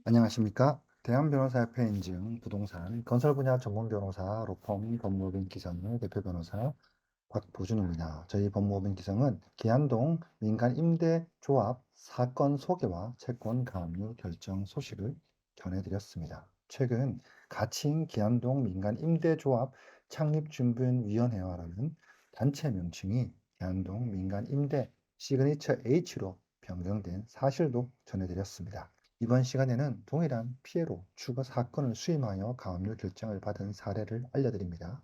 안녕하십니까? 대한변호사협회 인증 부동산 건설 분야 전문 변호사 로펌 법무법인 기성의 대표 변호사 박보준입니다. 저희 법무법인 기성은 기한동 민간 임대 조합 사건 소개와 채권 가압류 결정 소식을 전해드렸습니다. 최근 가칭 기한동 민간 임대 조합 창립준비위원회와라는 단체 명칭이 기한동 민간 임대 시그니처 H로 변경된 사실도 전해드렸습니다. 이번 시간에는 동일한 피해로 추가 사건을 수임하여 가압류 결정을 받은 사례를 알려드립니다.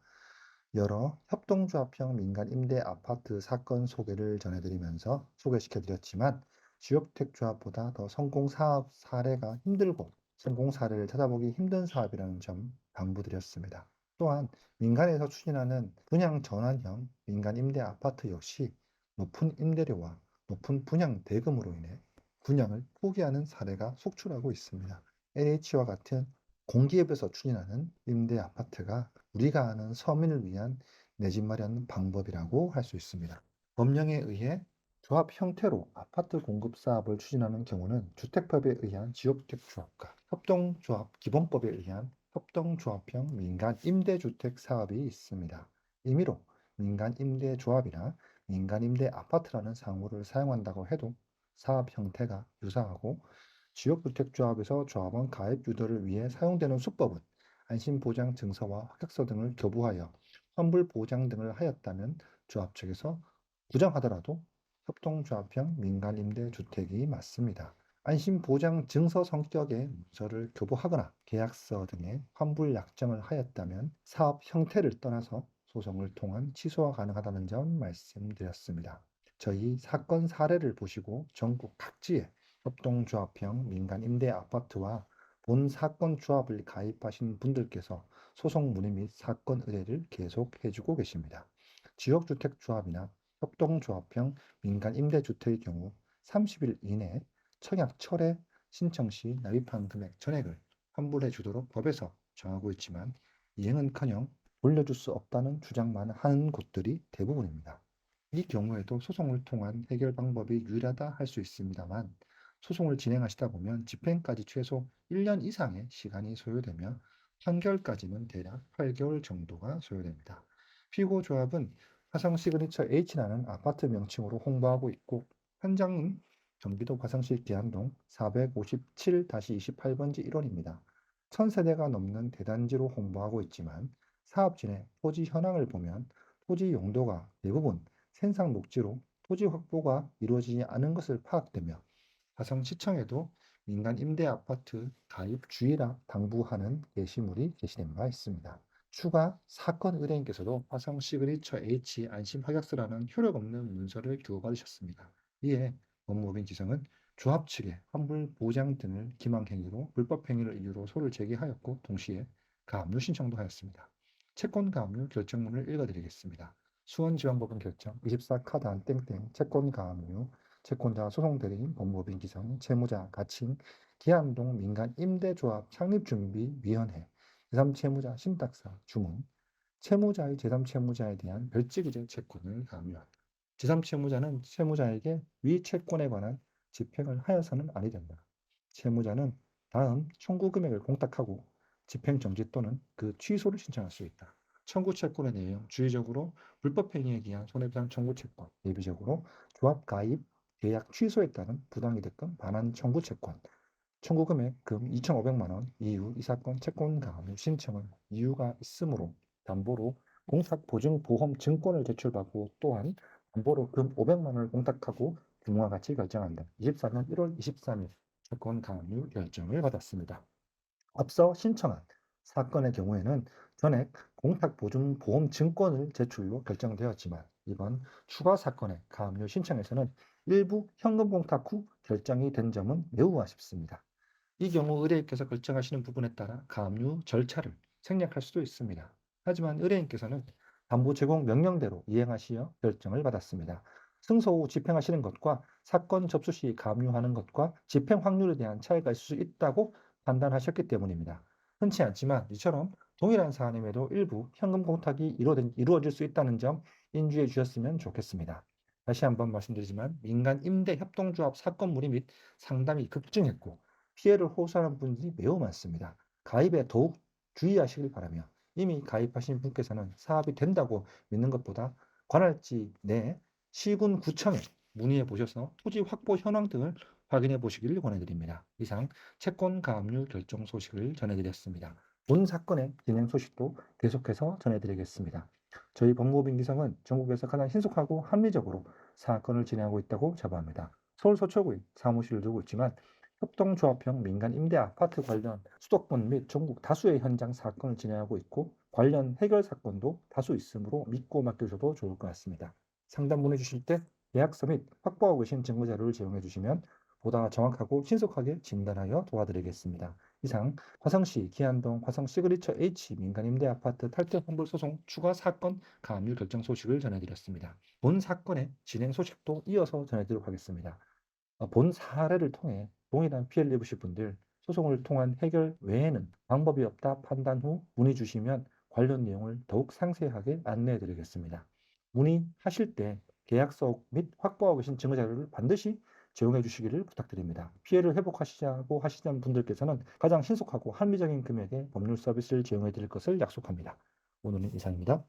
여러 협동조합형 민간 임대 아파트 사건 소개를 전해드리면서 소개시켜드렸지만 지역주택조합보다 더 성공 사업 사례가 힘들고 성공 사례를 찾아보기 힘든 사업이라는 점 당부드렸습니다. 또한 민간에서 추진하는 분양 전환형 민간 임대 아파트 역시 높은 임대료와 높은 분양 대금으로 인해 분양을 포기하는 사례가 속출하고 있습니다. LH와 같은 공기업에서 추진하는 임대 아파트가 우리가 아는 서민을 위한 내 집 마련 방법이라고 할 수 있습니다. 법령에 의해 조합 형태로 아파트 공급 사업을 추진하는 경우는 주택법에 의한 지역주택조합과 협동조합 기본법에 의한 협동조합형 민간 임대주택 사업이 있습니다. 임의로 민간 임대조합이나 민간 임대 아파트라는 상호를 사용한다고 해도 사업 형태가 유사하고 지역주택조합에서 조합원 가입 유도를 위해 사용되는 수법은 안심보장 증서와 확약서 등을 교부하여 환불보장 등을 하였다면 조합 측에서 부정하더라도 협동조합형 민간임대주택이 맞습니다. 안심보장 증서 성격의 문서를 교부하거나 계약서 등의 환불 약정을 하였다면 사업 형태를 떠나서 소송을 통한 취소가 가능하다는 점 말씀드렸습니다. 저희 사건 사례를 보시고 전국 각지에 협동조합형 민간 임대 아파트와 본 사건 조합을 가입하신 분들께서 소송 문의 및 사건 의뢰를 계속해주고 계십니다. 지역주택조합이나 협동조합형 민간 임대주택의 경우 30일 이내 청약 철회 신청 시 납입한 금액 전액을 환불해 주도록 법에서 정하고 있지만 이행은커녕 돌려줄 수 없다는 주장만 하는 곳들이 대부분입니다. 이 경우에도 소송을 통한 해결 방법이 유일하다 할 수 있습니다만 소송을 진행하시다 보면 집행까지 최소 1년 이상의 시간이 소요되며 판결까지는 대략 8개월 정도가 소요됩니다. 피고 조합은 화성 시그니처 H라는 아파트 명칭으로 홍보하고 있고 현장은 경기도 화성시 기안동 457-28번지 1원입니다. 1000세대가 넘는 대단지로 홍보하고 있지만 사업진의 토지 현황을 보면 토지 용도가 대부분 생산 녹지로 토지 확보가 이루어지지 않은 것을 파악되며 화성시청에도 민간 임대 아파트 가입 주의라 당부하는 게시물이 게시된 바 있습니다. 추가 사건 의뢰인께서도 화성 시그니처 H 안심 확약서라는 효력 없는 문서를 교부받으셨습니다. 이에 법무법인 기성은 조합 측의 환불 보장 등을 기망 행위로 불법 행위를 이유로 소를 제기하였고 동시에 가압류 신청도 하였습니다. 채권 가압류 결정문을 읽어드리겠습니다. 수원지방법원 결정 24카단 땡땡 채권 가압류 채권자 소송대리인 법무법인 기성 채무자 가칭 기안동 민간 임대조합 창립준비위원회 제3채무자 신탁사 주문 채무자의 제3채무자에 대한 별지기재 채권을 가압류한다. 제3채무자는 채무자에게 위 채권에 관한 집행을 하여서는 아니 된다. 채무자는 다음 청구 금액을 공탁하고 집행정지 또는 그 취소를 신청할 수 있다. 청구 채권의 내용 주의적으로 불법 행위에 기한 손해배상 청구 채권, 예비적으로 조합 가입 계약 취소에 따른 부당이득금 반환 청구 채권, 청구 금액 금 2,500만 원 이후 이 사건 채권 가압류 신청은 이유가 있으므로 담보로 공사보증보험 증권을 제출받고 또한 담보로 금 500만 원을 공탁하고 등과 같이 결정한다. 24년 1월 23일 채권 가압류 결정을 받았습니다. 앞서 신청한 사건의 경우에는 전액 공탁보증보험 증권을 제출로 결정되었지만 이번 추가 사건의 가압류 신청에서는 일부 현금 공탁 후 결정이 된 점은 매우 아쉽습니다. 이 경우 의뢰인께서 결정하시는 부분에 따라 가압류 절차를 생략할 수도 있습니다. 하지만 의뢰인께서는 담보 제공 명령대로 이행하시어 결정을 받았습니다. 승소 후 집행하시는 것과 사건 접수 시 가압류하는 것과 집행 확률에 대한 차이가 있을 수 있다고 판단하셨기 때문입니다. 흔치 않지만 이처럼 동일한 사안임에도 일부 현금 공탁이 이루어질 수 있다는 점 인지해 주셨으면 좋겠습니다. 다시 한번 말씀드리지만 민간 임대 협동조합 사건 문의 및 상담이 급증했고 피해를 호소하는 분들이 매우 많습니다. 가입에 더욱 주의하시길 바라며 이미 가입하신 분께서는 사업이 된다고 믿는 것보다 관할지 내 시군구청에 문의해 보셔서 토지 확보 현황 등을 확인해 보시기를 권해드립니다. 이상 채권 가압류 결정 소식을 전해드렸습니다. 본 사건의 진행 소식도 계속해서 전해드리겠습니다. 저희 법무부민기성은 전국에서 가장 신속하고 합리적으로 사건을 진행하고 있다고 자부합니다. 서울 서초구에 사무실을 두고 있지만 협동조합형 민간 임대 아파트 관련 수도권 및 전국 다수의 현장 사건을 진행하고 있고 관련 해결 사건도 다수 있으므로 믿고 맡기셔도 좋을 것 같습니다. 상담 보내주실 때 계약서 및 확보하고 계신 증거 자료를 제공해 주시면 보다 정확하고 신속하게 진단하여 도와드리겠습니다. 이상 화성시 기안동 화성 시그니처 H 민간 임대 아파트 탈퇴 환불 소송 추가 사건 가압류 결정 소식을 전해드렸습니다. 본 사건의 진행 소식도 이어서 전해드리도록 하겠습니다. 본 사례를 통해 동일한 피해를 입으실 분들 소송을 통한 해결 외에는 방법이 없다 판단 후 문의 주시면 관련 내용을 더욱 상세하게 안내해 드리겠습니다. 문의하실 때 계약서 및 확보하고 계신 증거 자료를 반드시 제공해 주시기를 부탁드립니다. 피해를 회복하시자고 하시는 분들께서는 가장 신속하고 합리적인 금액의 법률 서비스를 제공해 드릴 것을 약속합니다. 오늘은 이상입니다.